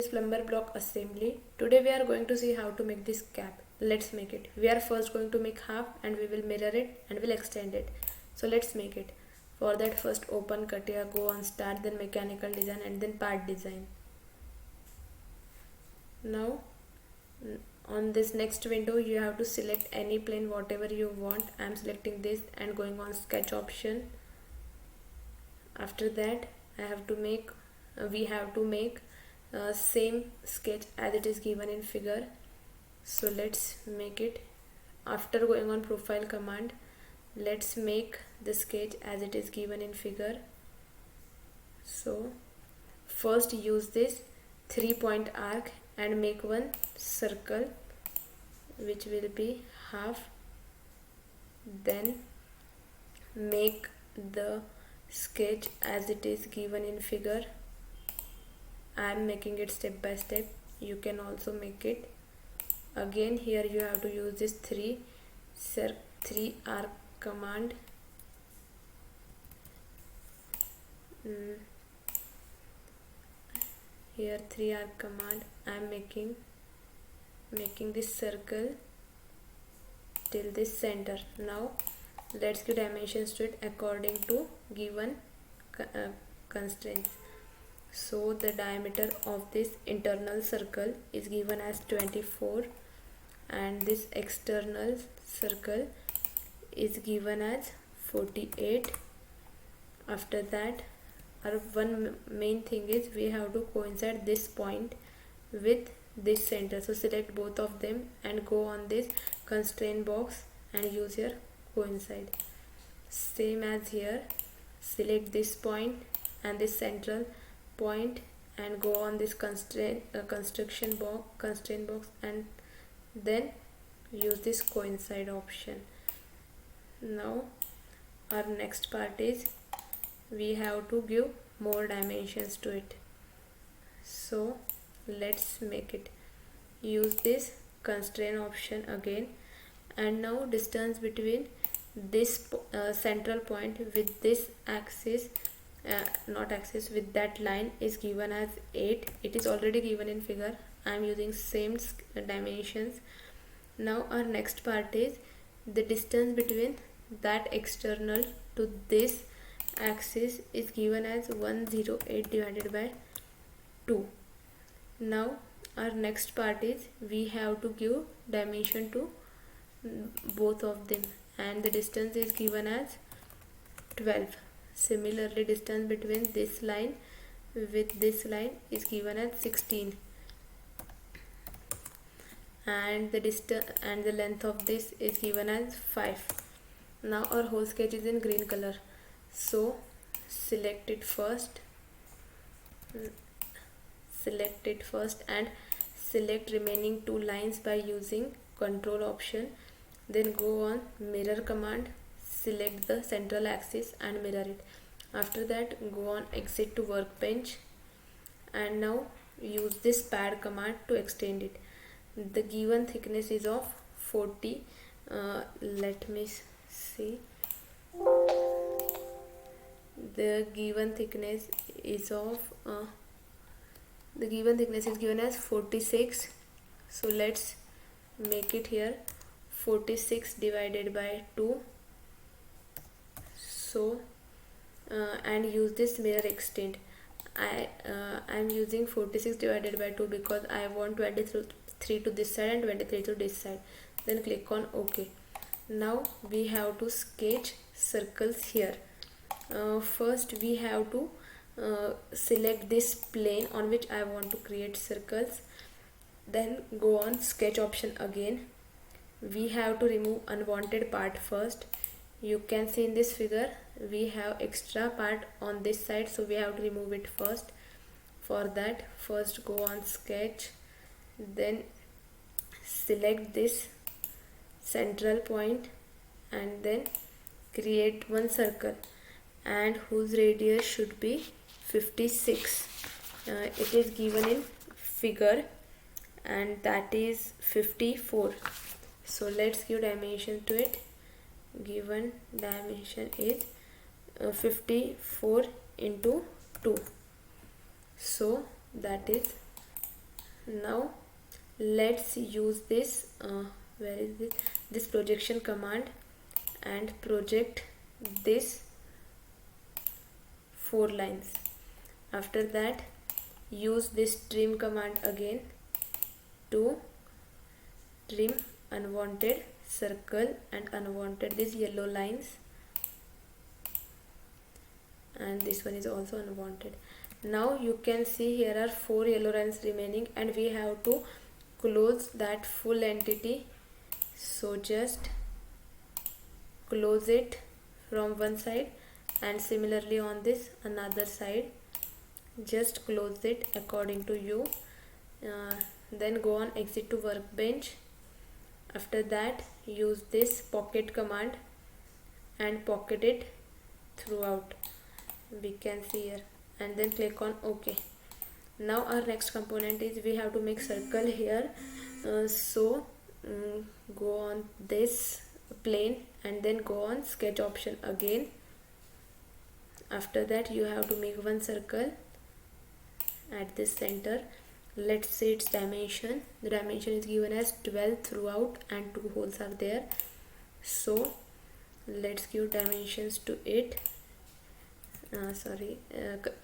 Plumber block assembly. Today we are going to see how to make this cap. Let's make it. We are first going to make half and we will mirror it and we'll extend it. So let's make it. For that, first open CATIA, go on start, then mechanical design and then part design. Now on this next window you have to select any plane whatever you want. I am selecting this and going on sketch option. After that we have to make same sketch as it is given in figure. So let's make it. After going on profile command, let's make the sketch as it is given in figure. So first use this 3-point arc and make one circle which will be half. Then make the sketch as it is given in figure. I am making it step by step. You can also make it. Again here you have to use this 3 arc command. Here 3 arc command. I am making this circle till this center. Now let's give dimensions to it according to given constraints. So the diameter of this internal circle is given as 24 and this external circle is given as 48. After that, our one main thing is we have to coincide this point with this center. So select both of them and go on this constraint box and use your coincide. Same as here, select this point and this central point and go on this constraint box and then use this coincide option. Now our next part is we have to give more dimensions to it. So let's make it. Use this constraint option again, and now distance between this central point with this axis with that line is given as 8. It is already given in figure. I am using same dimensions. Now our next part is the distance between that external to this axis is given as 108 divided by 2. Now our next part is we have to give dimension to both of them and the distance is given as 12. Similarly, distance between this line with this line is given as 16 and the distance and the length of this is given as 5. Now our whole sketch is in green color, so select it first and select remaining 2 lines by using control option. Then go on mirror command, select the central axis and mirror it. After that, go on exit to workbench and now use this pad command to extend it. The given thickness is of 40. Let me see. The given thickness is given as 46. So let's make it here 46 divided by 2. So and use this mirror extend. I am using 46 divided by 2 because I want 23 to this side and 23 to this side. Then click on OK. Now we have to sketch circles here. First we have to select this plane on which I want to create circles. Then go on sketch option again. We have to remove unwanted part first. You can see in this figure we have extra part on this side, so we have to remove it first. For that, first go on sketch, then select this central point and then create one circle and whose radius should be 56. It is given in figure and that is 54. So let's give dimension to it. Given dimension is 54 into 2. So that is Now let's use this where is this projection command and project this 4 lines. After that, use this trim command again to trim unwanted circle and unwanted these yellow lines, and this one is also unwanted. Now you can see here are 4 yellow lines remaining and we have to close that full entity. So just close it from one side, and similarly on this another side just close it according to you. Then go on exit to workbench. After that, use this pocket command and pocket it throughout, we can see here, and then click on OK. Now our next component is we have to make circle here. Go on this plane and then go on sketch option again. After that, you have to make one circle at this center. Let's see its dimension. The dimension is given as 12 throughout and 2 holes are there. So let's give dimensions to it.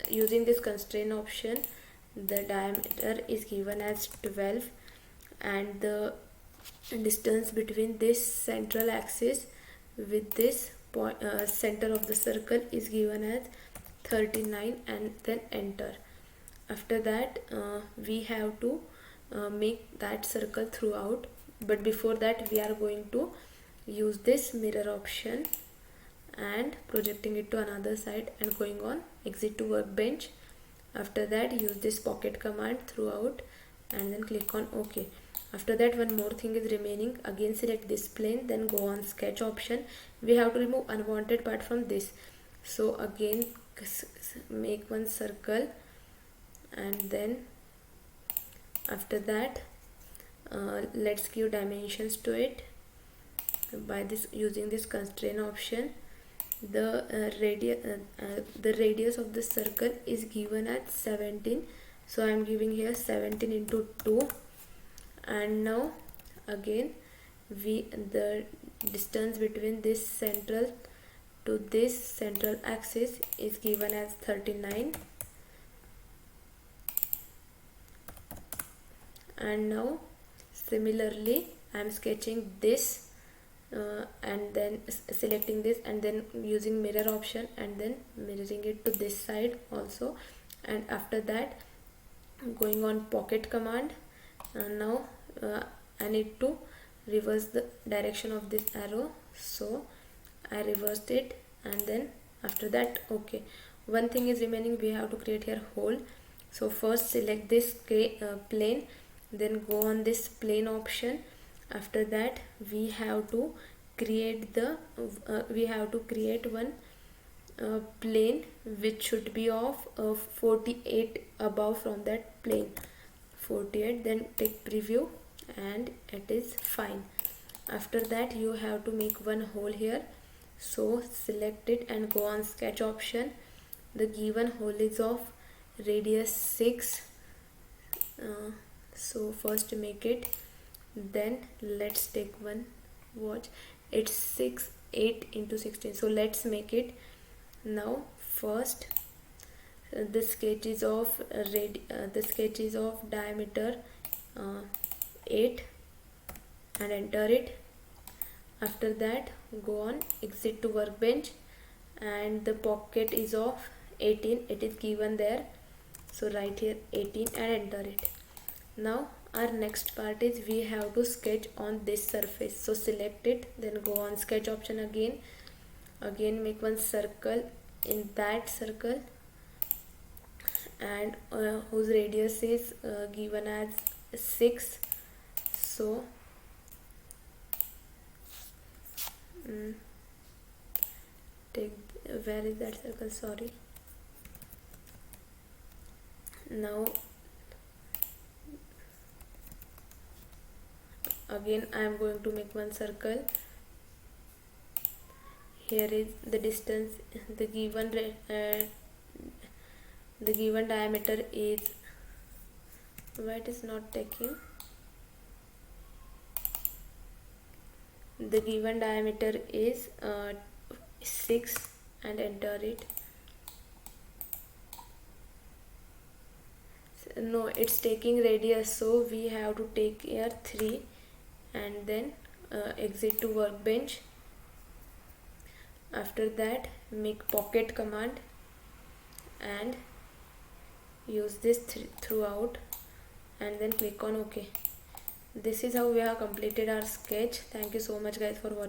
Using this constraint option, the diameter is given as 12 and the distance between this central axis with this center of the circle is given as 39, and then enter. After that, we have to make that circle throughout, but before that we are going to use this mirror option and projecting it to another side and going on exit to workbench. After that, use this pocket command throughout and then click on OK. After that, one more thing is remaining. Again select this plane, then go on sketch option. We have to remove unwanted part from this. So again make one circle, and then after that let's give dimensions to it by this using this constraint option. The radius of the circle is given at 17, so I am giving here 17 into 2. And now again the distance between this central to this central axis is given as 39. And now similarly I am sketching this and then selecting this and then using mirror option and then mirroring it to this side also. And after that, going on pocket command, now I need to reverse the direction of this arrow, so I reversed it, and then after that OK. One thing is remaining, we have to create here hole. So first select this plane, then go on this plane option. After that, we have to create one plane which should be of 48 above from that plane, 48. Then take preview and it is fine. After that, you have to make one hole here, so select it and go on sketch option. The given hole is of radius 6, so first make it, then let's take one, watch, it's 8 into 16, so let's make it. Now first the sketch is of diameter 8 and enter it. After that, go on exit to workbench, and the pocket is of 18, it is given there, so write here 18 and enter it. Now our next part is we have to sketch on this surface, so select it, then go on sketch option again make one circle in that circle, and whose radius is given as 6. So take, where is that circle, sorry. Now again I am going to make one circle. Here is the distance, the given diameter is Why it is not taking? The given diameter is 6 and enter it. No, it's taking radius, so we have to take here 3 and then exit to workbench. After that, make pocket command and use this throughout and then click on OK. This is how we have completed our sketch. Thank you so much guys for watching.